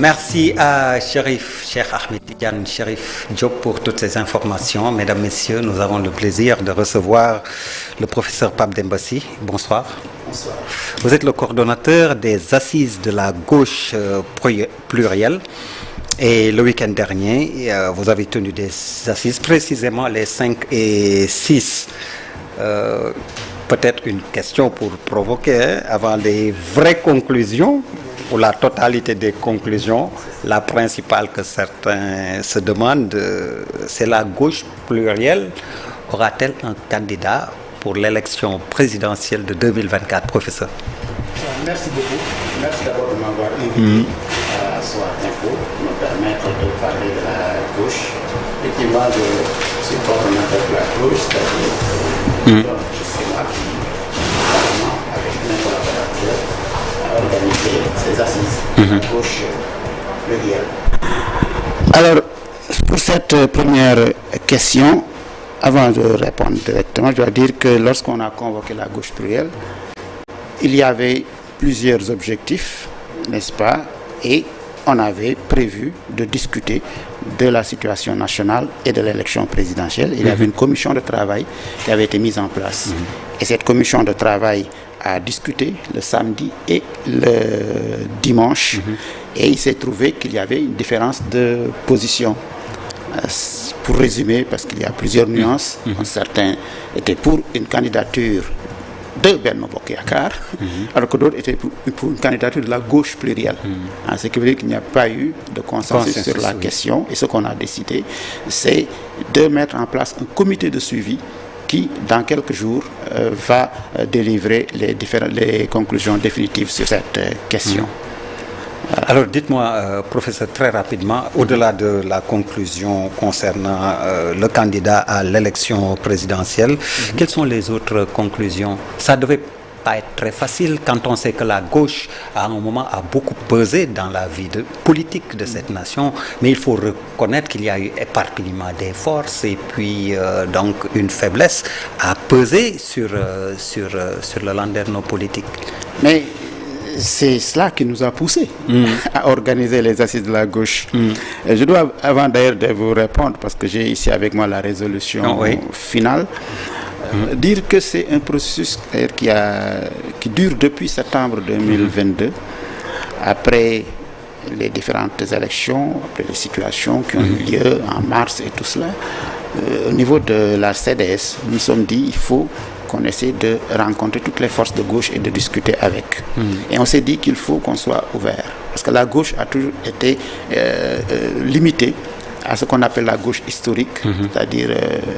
Merci à Cheikh Ahmed Tidiane Chérif Diop pour toutes ces informations. Mesdames, Messieurs, nous avons le plaisir de recevoir le professeur Pape Demba Sy. Bonsoir. Bonsoir. Vous êtes le coordonnateur des assises de la gauche plurielle. Et le week-end dernier, vous avez tenu des assises, précisément les 5 et 6. Peut-être une question pour provoquer, avant les vraies conclusions, ou la totalité des conclusions. La principale que certains se demandent, c'est la gauche plurielle. Aura-t-elle un candidat pour l'élection présidentielle de 2024, professeur? Merci beaucoup. Merci d'abord de m'avoir invité à Soir Info, pour me permettre de parler de la gauche. Effectivement, je suis coordonnateur de la gauche, c'est-à-dire je suis là qui, avec mes collaborateurs, a organisé ces assises de la gauche plurielle. Alors, pour cette première question, avant de répondre directement, je dois dire que lorsqu'on a convoqué la gauche plurielle, il y avait plusieurs objectifs, n'est-ce pas? Et on avait prévu de discuter de la situation nationale et de l'élection présidentielle. Il y avait une commission de travail qui avait été mise en place. Et cette commission de travail a discuté le samedi et le dimanche. Et il s'est trouvé qu'il y avait une différence de position. Pour résumer, parce qu'il y a plusieurs nuances, certains étaient pour une candidature de Benno Bokk Yakaar, alors que d'autres étaient pour une candidature de la gauche plurielle. Ce qui veut dire qu'il n'y a pas eu de consensus sur la question. Et ce qu'on a décidé, c'est de mettre en place un comité de suivi qui, dans quelques jours, va délivrer les conclusions définitives sur cette question. Alors dites-moi, professeur, très rapidement, au-delà de la conclusion concernant le candidat à l'élection présidentielle, quelles sont les autres conclusions? Ça ne devait pas être très facile quand on sait que la gauche, à un moment, a beaucoup pesé dans la vie politique de cette nation, mais il faut reconnaître qu'il y a eu éparpillement des forces et puis donc une faiblesse à peser sur le landerneau politique. Mais c'est cela qui nous a poussé à organiser les assises de la gauche. Je dois, avant d'ailleurs de vous répondre, parce que j'ai ici avec moi la résolution finale, dire que c'est un processus qui dure depuis septembre 2022, après les différentes élections, après les situations qui ont eu lieu en mars et tout cela. Au niveau de la CDS, nous nous sommes dit il faut qu'on essaie de rencontrer toutes les forces de gauche et de discuter avec. Et on s'est dit qu'il faut qu'on soit ouvert. Parce que la gauche a toujours été limitée à ce qu'on appelle la gauche historique, c'est-à-dire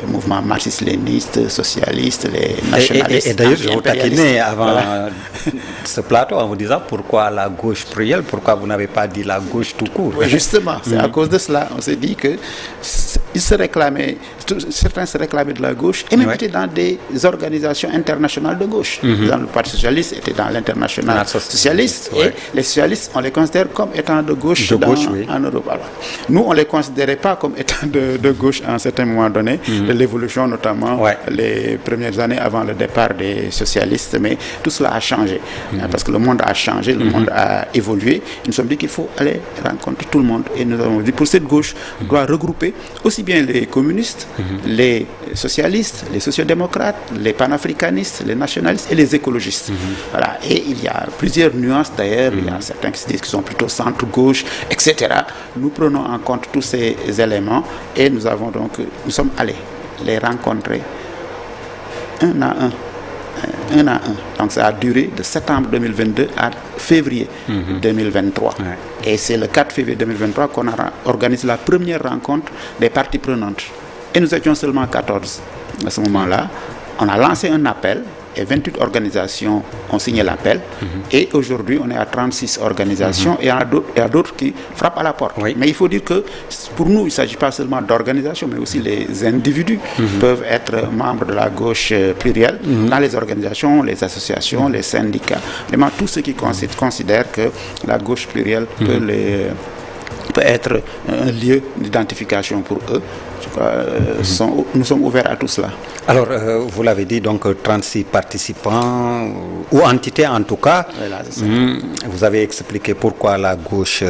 mouvement marxiste-léniniste, socialiste, les nationalistes. Et d'ailleurs, je vous taquinais avant ce plateau en vous disant pourquoi la gauche plurielle, pourquoi vous n'avez pas dit la gauche tout court? Oui, justement, c'est à cause de cela. On s'est dit que certains se réclamaient de la gauche et même étaient dans des organisations internationales de gauche. Dans le Parti socialiste était dans l'international socialiste et les socialistes, on les considère comme étant de gauche, en Europe. Alors, nous, on les considérait pas comme étant de gauche à un certain moment donné, de l'évolution notamment les premières années avant le départ des socialistes, mais tout cela a changé, parce que le monde a changé, le monde a évolué. Nous nous sommes dit qu'il faut aller rencontrer tout le monde et nous avons dit pour cette gauche, on doit regrouper aussi bien les communistes, les socialistes, les sociodémocrates, les panafricanistes, les nationalistes et les écologistes. Voilà. Et il y a plusieurs nuances d'ailleurs, il y a certains qui se disent qu'ils sont plutôt centre-gauche, etc. Nous prenons en compte tous ces éléments et nous sommes allés les rencontrer un à un. Donc ça a duré de septembre 2022 à février 2023. Et c'est le 4 février 2023 qu'on a organisé la première rencontre des parties prenantes. Et nous étions seulement 14 à ce moment-là. On a lancé un appel et 28 organisations ont signé l'appel. Et aujourd'hui, on est à 36 organisations et il y a d'autres qui frappent à la porte. Mais il faut dire que pour nous, il ne s'agit pas seulement d'organisations, mais aussi les individus peuvent être membres de la gauche plurielle dans les organisations, les associations, les syndicats. Vraiment, tous ceux qui considèrent que la gauche plurielle peut peut être un lieu d'identification pour eux. Je crois, nous sommes ouverts à tout cela. Alors, vous l'avez dit, donc 36 participants, ou entités en tout cas. Voilà, c'est ça. Vous avez expliqué pourquoi la gauche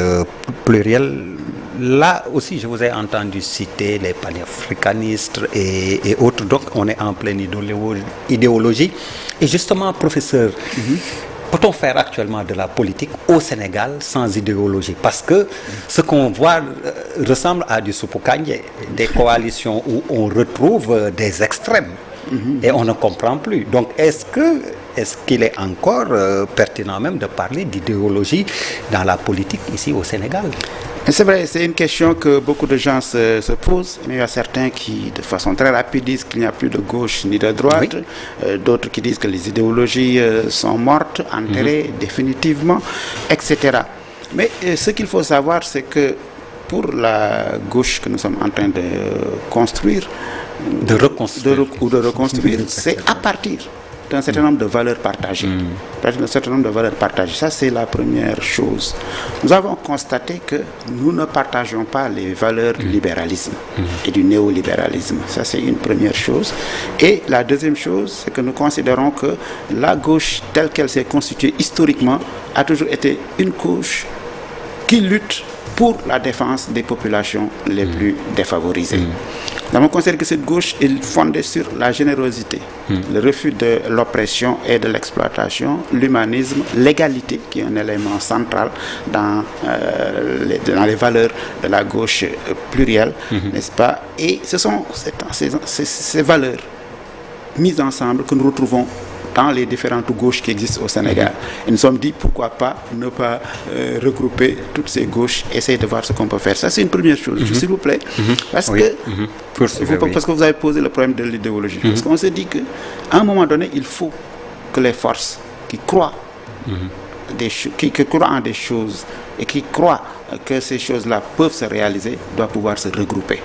plurielle. Là aussi, je vous ai entendu citer les panafricanistes et autres. Donc, on est en pleine idéologie. Et justement, professeur, peut-on faire actuellement de la politique au Sénégal sans idéologie? Parce que ce qu'on voit ressemble à du soupe kanye, des coalitions où on retrouve des extrêmes et on ne comprend plus. Donc, est-ce qu'il est encore pertinent même de parler d'idéologie dans la politique ici au Sénégal? C'est vrai, c'est une question que beaucoup de gens se posent, mais il y a certains qui, de façon très rapide, disent qu'il n'y a plus de gauche ni de droite, d'autres qui disent que les idéologies sont mortes, enterrées définitivement, etc. Mais ce qu'il faut savoir, c'est que pour la gauche que nous sommes en train de construire, de reconstruire, c'est à partir d'un certain nombre de valeurs partagées. Un certain nombre de valeurs partagées. Ça, c'est la première chose. Nous avons constaté que nous ne partageons pas les valeurs du libéralisme et du néolibéralisme. Ça, c'est une première chose. Et la deuxième chose, c'est que nous considérons que la gauche, telle qu'elle s'est constituée historiquement, a toujours été une gauche qui lutte pour la défense des populations les plus défavorisées. Nous avons considéré que cette gauche est fondée sur la générosité, le refus de l'oppression et de l'exploitation, l'humanisme, l'égalité, qui est un élément central dans les valeurs de la gauche plurielle, n'est-ce pas? Et ce sont ces valeurs mises ensemble que nous retrouvons dans les différentes gauches qui existent au Sénégal. Et nous sommes dit, pourquoi pas ne pas regrouper toutes ces gauches, essayer de voir ce qu'on peut faire. Ça, c'est une première chose, s'il vous plaît. Parce que vous avez posé le problème de l'idéologie. Parce qu'on s'est dit qu'à un moment donné, il faut que les forces qui croient, qui croient en des choses et qui croient que ces choses-là peuvent se réaliser, doivent pouvoir se regrouper.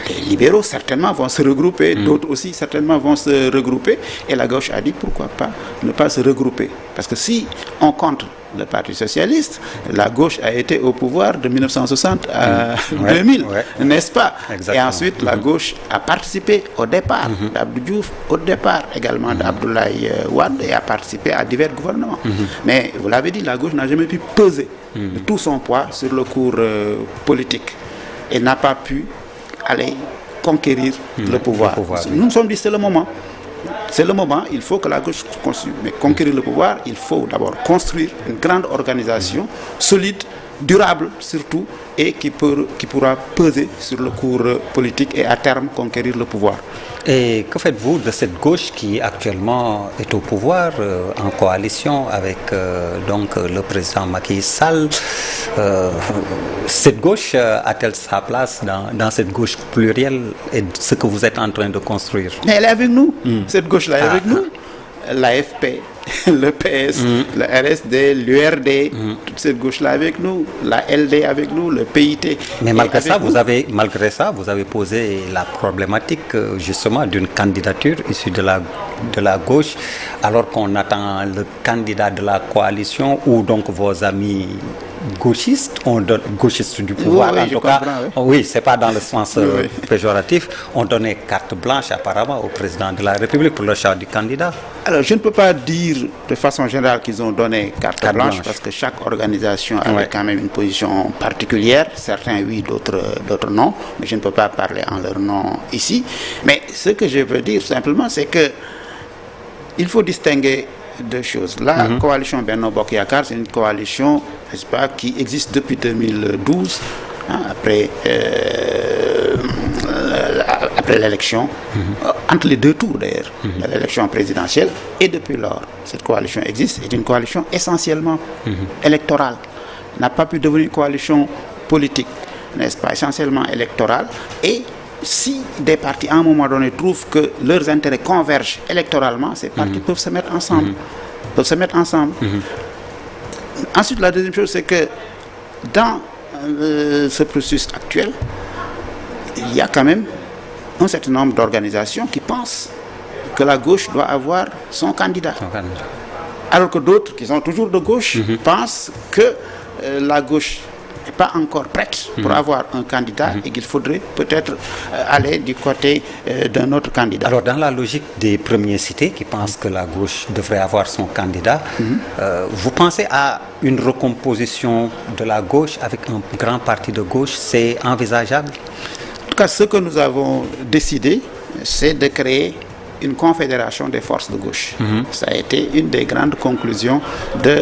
Les libéraux certainement vont se regrouper, d'autres aussi certainement vont se regrouper, et la gauche a dit pourquoi pas ne pas se regrouper. Parce que si on compte le Parti socialiste, la gauche a été au pouvoir de 1960 à 2000, n'est-ce pas? Exactement. Et ensuite la gauche a participé au départ d'Abdou Diouf, au départ également d'Abdoulaye Wade, et a participé à divers gouvernements. Mais vous l'avez dit, la gauche n'a jamais pu peser de tout son poids sur le cours politique et n'a pas pu aller conquérir le pouvoir. Nous nous sommes dit c'est le moment. C'est le moment, il faut que la gauche construise. Mais conquérir le pouvoir, il faut d'abord construire une grande organisation solide, durable surtout, et qui pourra peser sur le cours politique et à terme conquérir le pouvoir. Et que faites-vous de cette gauche qui actuellement est au pouvoir en coalition avec donc le président Macky Sall? Cette gauche a-t-elle sa place dans cette gauche plurielle et ce que vous êtes en train de construire? Mais elle est avec nous. Cette gauche-là est avec nous. L'AFP, le PS, le RSD, l'URD, toute cette gauche-là avec nous, la LD avec nous, le PIT. Mais malgré ça, vous avez posé la problématique justement d'une candidature issue de la gauche, alors qu'on attend le candidat de la coalition ou donc vos amis gauchistes, gauchistes du pouvoir en tout cas. Oui, c'est pas dans le sens péjoratif. On donnait carte blanche apparemment au président de la République pour le choix du candidat. Alors, je ne peux pas dire de façon générale qu'ils ont donné carte blanche parce que chaque organisation avait quand même une position particulière. Certains oui, d'autres non. Mais je ne peux pas parler en leur nom ici. Mais ce que je veux dire simplement, c'est que il faut distinguer deux choses. La coalition Benno Bokk Yakaar, c'est une coalition, n'est-ce pas, qui existe depuis 2012, après l'élection, entre les deux tours d'ailleurs, de l'élection présidentielle, et depuis lors, cette coalition existe, est une coalition essentiellement électorale, n'a pas pu devenir une coalition politique, n'est-ce pas, essentiellement électorale, et si des partis à un moment donné trouvent que leurs intérêts convergent électoralement, ces partis peuvent se mettre ensemble. Ensuite, la deuxième chose, c'est que dans ce processus actuel, il y a quand même un certain nombre d'organisations qui pensent que la gauche doit avoir son candidat. Alors que d'autres, qui sont toujours de gauche, pensent que la gauche n'est pas encore prête pour avoir un candidat et qu'il faudrait peut-être aller du côté d'un autre candidat. Alors, dans la logique des premiers cités qui pensent que la gauche devrait avoir son candidat, vous pensez à une recomposition de la gauche avec un grand parti de gauche, c'est envisageable? En tout cas, ce que nous avons décidé, c'est de créer une confédération des forces de gauche. Ça a été une des grandes conclusions de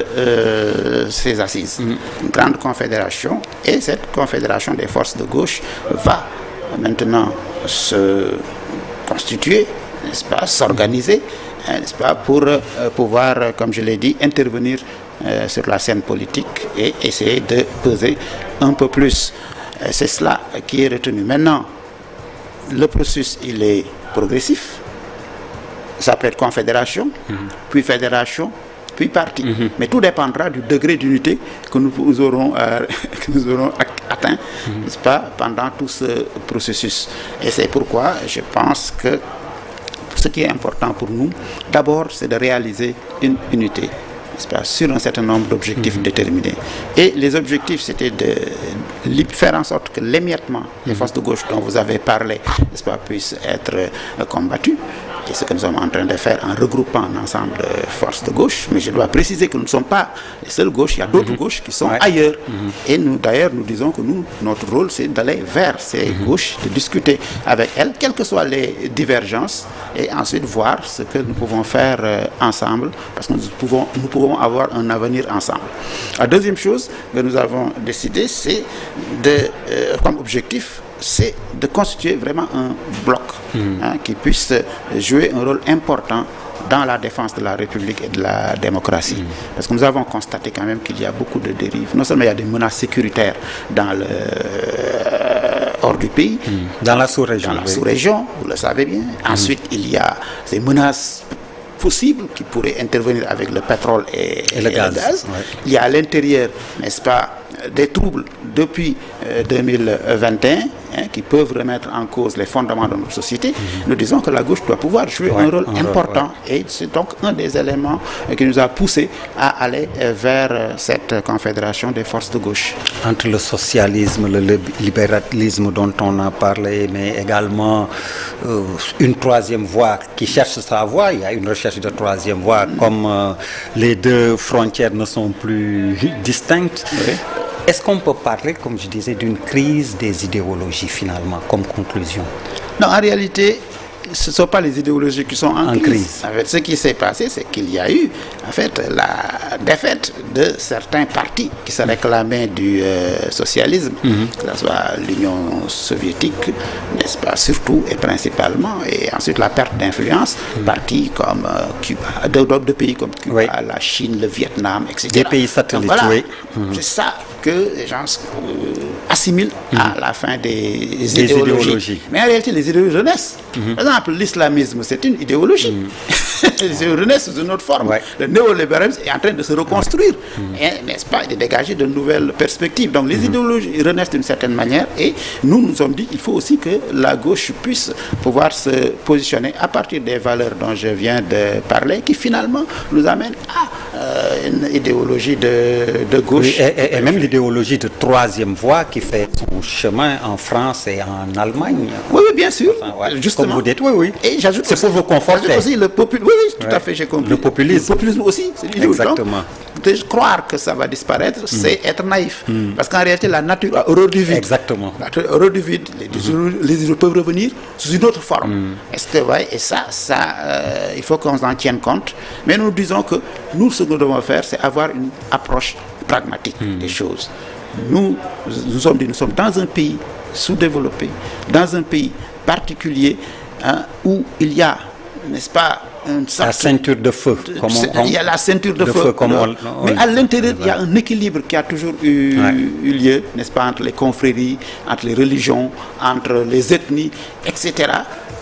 ces assises. Une grande confédération, et cette confédération des forces de gauche va maintenant se constituer, n'est-ce pas, s'organiser, n'est-ce pas, pour pouvoir, comme je l'ai dit, intervenir sur la scène politique et essayer de peser un peu plus. C'est cela qui est retenu. Maintenant, le processus, il est progressif. Ça peut être confédération, puis fédération, puis parti. Mais tout dépendra du degré d'unité que nous aurons atteint, n'est-ce pas, pendant tout ce processus. Et c'est pourquoi je pense que ce qui est important pour nous, d'abord, c'est de réaliser une unité, n'est-ce pas, sur un certain nombre d'objectifs déterminés. Et les objectifs, c'était de faire en sorte que l'émiettement des forces de gauche dont vous avez parlé, n'est-ce pas, puisse être combattu. Et ce que nous sommes en train de faire en regroupant un ensemble de forces de gauche. Mais je dois préciser que nous ne sommes pas les seules gauches, il y a d'autres gauches qui sont ailleurs. Et nous, d'ailleurs, nous disons que notre rôle, c'est d'aller vers ces gauches, de discuter avec elles, quelles que soient les divergences, et ensuite voir ce que nous pouvons faire ensemble, parce que nous pouvons avoir un avenir ensemble. La deuxième chose que nous avons décidé, c'est comme objectif, c'est de constituer vraiment un bloc qui puisse jouer un rôle important dans la défense de la République et de la démocratie. Parce que nous avons constaté quand même qu'il y a beaucoup de dérives. Non seulement il y a des menaces sécuritaires hors du pays, dans la sous-région. Dans la sous-région, vous le savez bien. Ensuite, il y a des menaces possibles qui pourraient intervenir avec le pétrole et le gaz. Il y a à l'intérieur, n'est-ce pas, des troubles depuis 2021 qui peuvent remettre en cause les fondements de notre société. Nous disons que la gauche doit pouvoir jouer un rôle important et c'est donc un des éléments qui nous a poussé à aller vers cette confédération des forces de gauche. Entre le socialisme, le libéralisme dont on a parlé, mais également une troisième voie qui cherche sa voie, il y a une recherche de troisième voie, comme les deux frontières ne sont plus distinctes. Est-ce qu'on peut parler, comme je disais, d'une crise des idéologies finalement, comme conclusion? Non, en réalité, ce ne sont pas les idéologies qui sont en crise. En fait, ce qui s'est passé, c'est qu'il y a eu en fait, la défaite de certains partis qui se réclamaient du socialisme, que ce soit l'Union soviétique, n'est-ce pas, surtout et principalement, et ensuite la perte d'influence, partis comme Cuba, d'autres pays comme Cuba, la Chine, le Vietnam, etc. Des pays satellites, C'est ça que les gens assimilent à la fin des idéologies. Mais en réalité, les idéologies renaissent. Par exemple, l'islamisme, c'est une idéologie. Les idéologies renaissent sous une autre forme. Le néolibéralisme est en train de se reconstruire, n'est-ce pas, de dégager de nouvelles perspectives. Donc les idéologies renaissent d'une certaine manière et nous nous sommes dit qu'il faut aussi que la gauche puisse pouvoir se positionner à partir des valeurs dont je viens de parler, qui finalement nous amènent à une idéologie de gauche. Et même l'idéologie de troisième voie qui fait son chemin en France et en Allemagne. Oui, bien sûr. Justement. Comme vous dites, oui. Et j'ajoute c'est pour vous conforter. Aussi le populisme. Oui, tout à fait, j'ai compris. Le populisme. Le populisme aussi, c'est l'idéologie. Exactement. De croire que ça va disparaître, c'est être naïf. Parce qu'en réalité, la nature a horreur du vide. Exactement. La nature a horreur du vide. Les idéologies peuvent revenir sous une autre forme. Est-ce que, et ça il faut qu'on en tienne compte. Mais nous disons que nous, ce que nous devons faire, c'est avoir une approche pragmatique des choses. Nous sommes dans un pays sous-développé, dans un pays particulier où il y a, n'est-ce pas, la ceinture de feu. Il y a la ceinture de feu. Mais à l'intérieur, il y a un équilibre qui a toujours eu lieu, n'est-ce pas, entre les confréries, entre les religions, entre les ethnies, etc.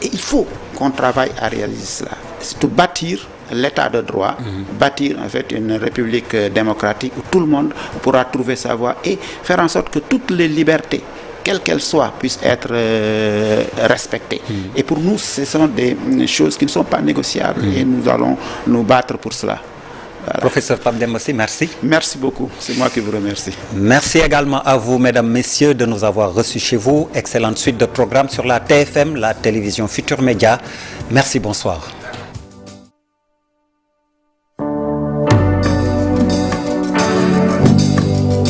Et il faut qu'on travaille à réaliser cela. C'est de bâtir l'état de droit, bâtir en fait une république démocratique où tout le monde pourra trouver sa voie et faire en sorte que toutes les libertés, quelles qu'elles soient, puissent être respectées. Et pour nous, ce sont des choses qui ne sont pas négociables et nous allons nous battre pour cela. Voilà. Professeur Pape Demba Sy, merci. Merci beaucoup, c'est moi qui vous remercie. Merci également à vous, mesdames, messieurs, de nous avoir reçus chez vous. Excellente suite de programmes sur la TFM, la télévision Futur Média. Merci, bonsoir.